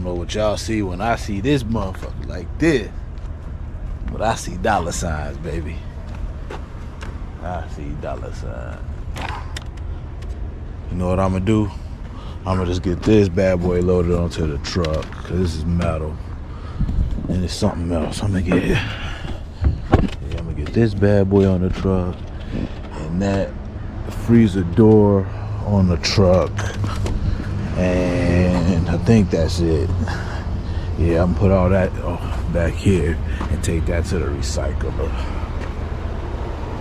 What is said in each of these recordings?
don't know what y'all see when I see this motherfucker like this, but I see dollar signs, baby. I see dollar signs. You know what I'm gonna do? I'm gonna just get this bad boy loaded onto the truck, cause this is metal and it's something else. I'm gonna get this bad boy on the truck and that freezer door on the truck, and I think that's it. Yeah, I'm gonna put all that back here and take that to the recycler.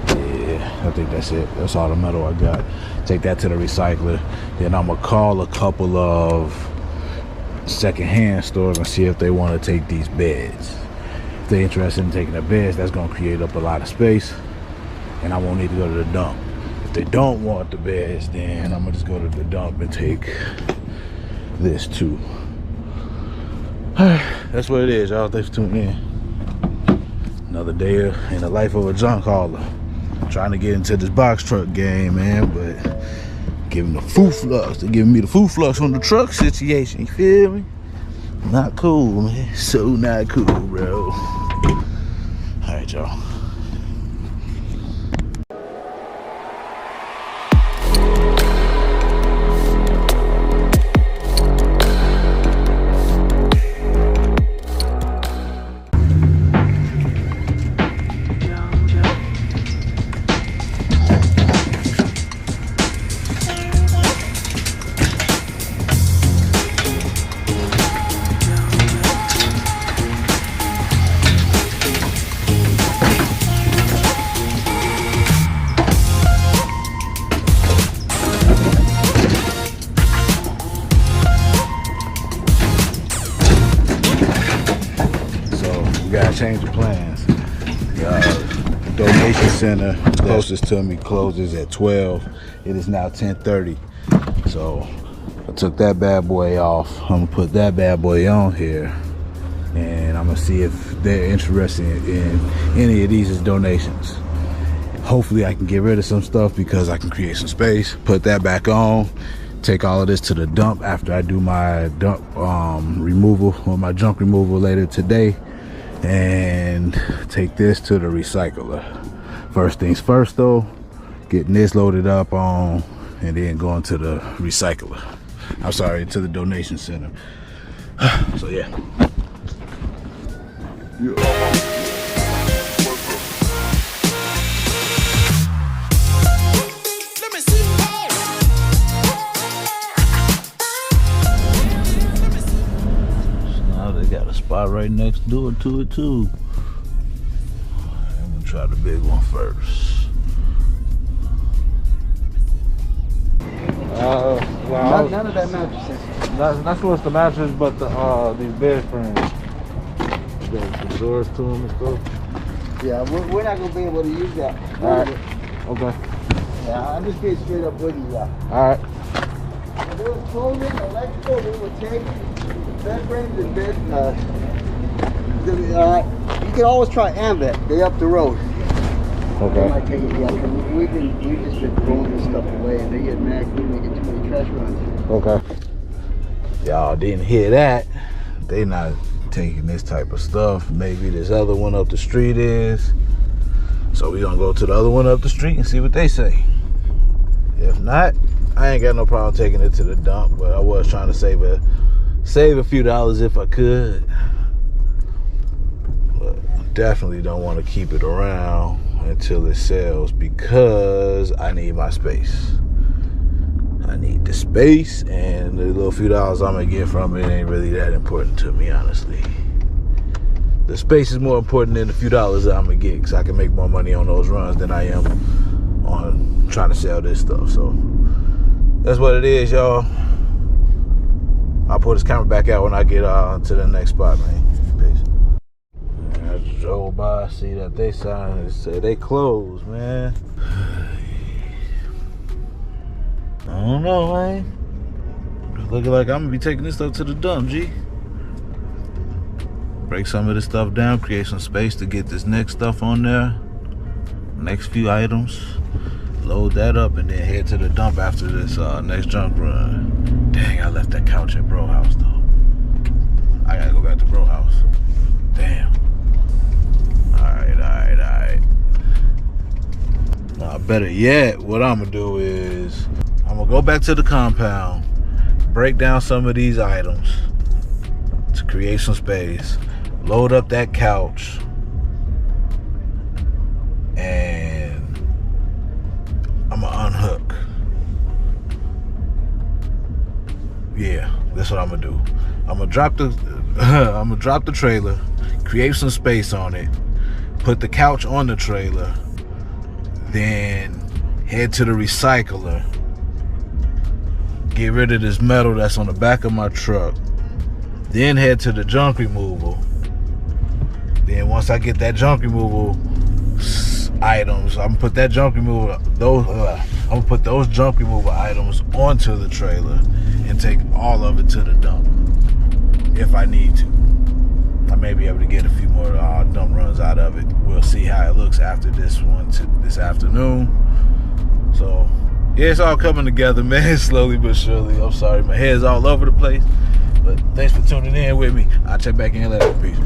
Yeah, I think that's it. That's all the metal I got. Take that to the recycler. Then I'm gonna call a couple of secondhand stores and see if they want to take these beds. If they're interested in taking the beds, that's gonna create up a lot of space, and I won't need to go to the dump. If they don't want the beds, then I'm gonna just go to the dump and take this too. That's what it is, y'all. Thanks for tuning in. Another day in the life of a junk hauler. Trying to get into this box truck game, man, but giving the foo flux. They're giving me the foo flux on the truck situation. You feel me? Not cool, man. So not cool, bro. All right, y'all. Change of plans. Donation center closest to me closes at 12. It is now 10:30. So I took that bad boy off. I'm gonna put that bad boy on here, and I'm gonna see if they're interested in any of these as donations. Hopefully I can get rid of some stuff because I can create some space. Put that back on. Take all of this to the dump after I do my dump removal or my junk removal later today. And take this to the recycler. First things first though, getting this loaded up on and then going to the recycler. I'm sorry, to the donation center. So yeah. Got a spot right next door to it too. I'm gonna try the big one first. Well, none of that mattresses. Not so much the mattress, but these bed frames. Got some doors to them and stuff. Yeah, we're not gonna be able to use that. All right. Okay. Yeah, I'm just getting straight up with you. All right. If there was clothing, electrical, we would take bed frames and bed. You can always try Ambet. They up the road. Okay. They might take it. Yeah, we just been throwing this stuff away, and they get mad when we get too many trash runs. Okay. Y'all didn't hear that. They not taking this type of stuff. Maybe this other one up the street is. So we gonna go to the other one up the street and see what they say. If not, I ain't got no problem taking it to the dump, but I was trying to save a few dollars if I could. But definitely don't want to keep it around until it sells because I need my space. I need the space, and the little few dollars I'm gonna get from it ain't really that important to me, honestly. The space is more important than the few dollars that I'm gonna get, because I can make more money on those runs than I am on trying to sell this stuff. So that's what it is, y'all. I'll pull this camera back out when I get to the next spot, man. Peace. I just drove by, see that they signed and say they closed, man. I don't know, man. It's looking like I'm gonna be taking this stuff to the dump, G. Break some of this stuff down, create some space to get this next stuff on there. Next few items. Load that up and then head to the dump after this next junk run. Dang, I left that couch at bro house though. I gotta go back to bro house. Damn. Alright. Better yet, what I'm gonna do is I'm gonna go back to the compound, break down some of these items to create some space, load up that couch, and I'm gonna unhook. Yeah, that's what I'm gonna do. I'm gonna drop the trailer, create some space on it, put the couch on the trailer, then head to the recycler, get rid of this metal that's on the back of my truck, then head to the junk removal. Then once I get that junk removal items, I'm gonna put that junk removal I'm gonna put those junk removal items onto the trailer and take all of it to the dump if I need to. I may be able to get a few more dump runs out of it. We'll see how it looks after this one this afternoon. So yeah, it's all coming together, man, slowly but surely. I'm sorry, my head's all over the place, but thanks for tuning in with me. I'll check back in later. Peace.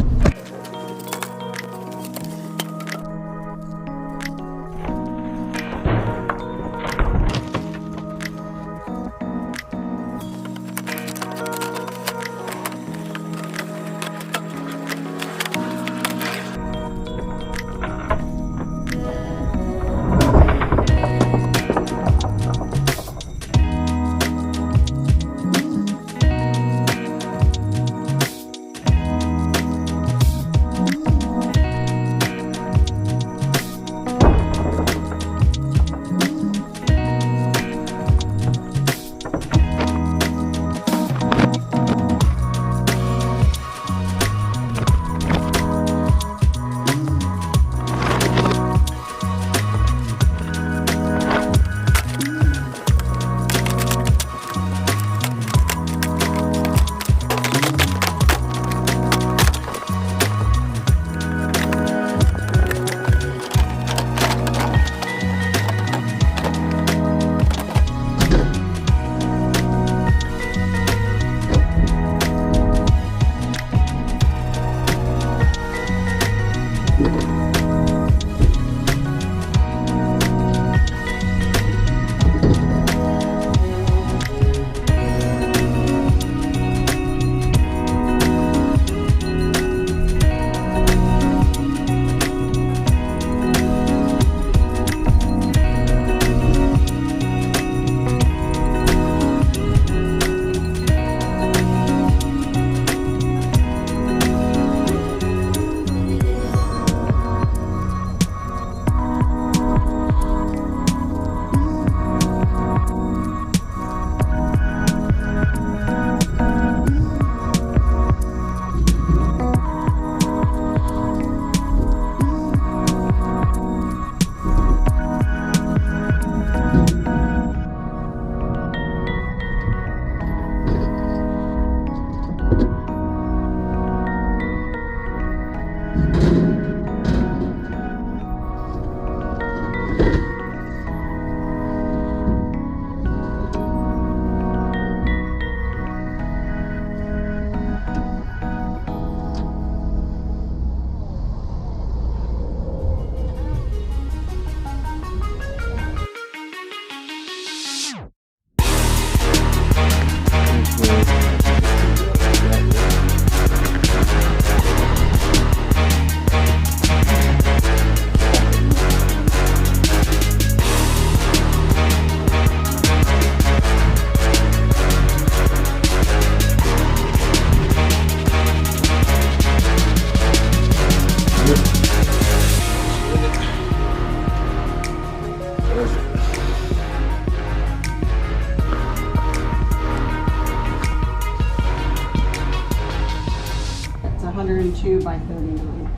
It's 102 by 39.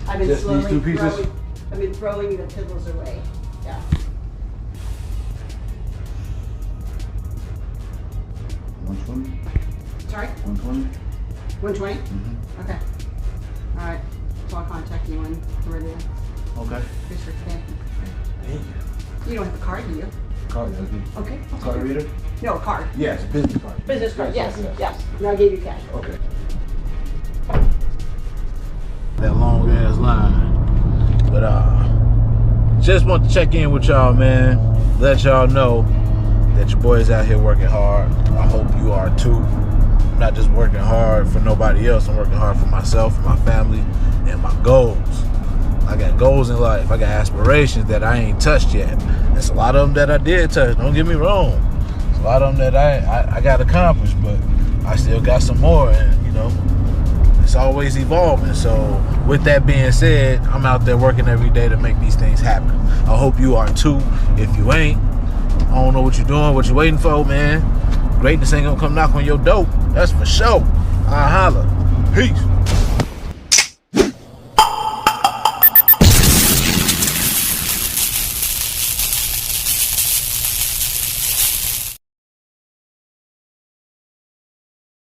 I've been Just these slowly two pieces? I've been throwing the piddles away. Yeah. Sorry? 120? 120? Mm-hmm. Okay. All right. So I'll contact you when we're ready. Okay. Just for today. Thank you. You don't have a card, do you? Card, Okay. card reader? No, card. Yes, business card. Business card, yes, yes. And I gave you cash. Okay. That long ass line. But just want to check in with y'all, man. Let y'all know that your boy is out here working hard. I hope you are too. I'm not just working hard for nobody else. I'm working hard for myself, for my family, and my goals. I got goals in life. I got aspirations that I ain't touched yet. There's a lot of them that I did touch. Don't get me wrong. There's a lot of them that I got accomplished, but I still got some more, and you know, it's always evolving. So with that being said, I'm out there working every day to make these things happen. I hope you are too. If you ain't, I don't know what you're doing, what you're waiting for, man. Greatness ain't gonna come knock on your door. That's for sure. I'll holler. Peace.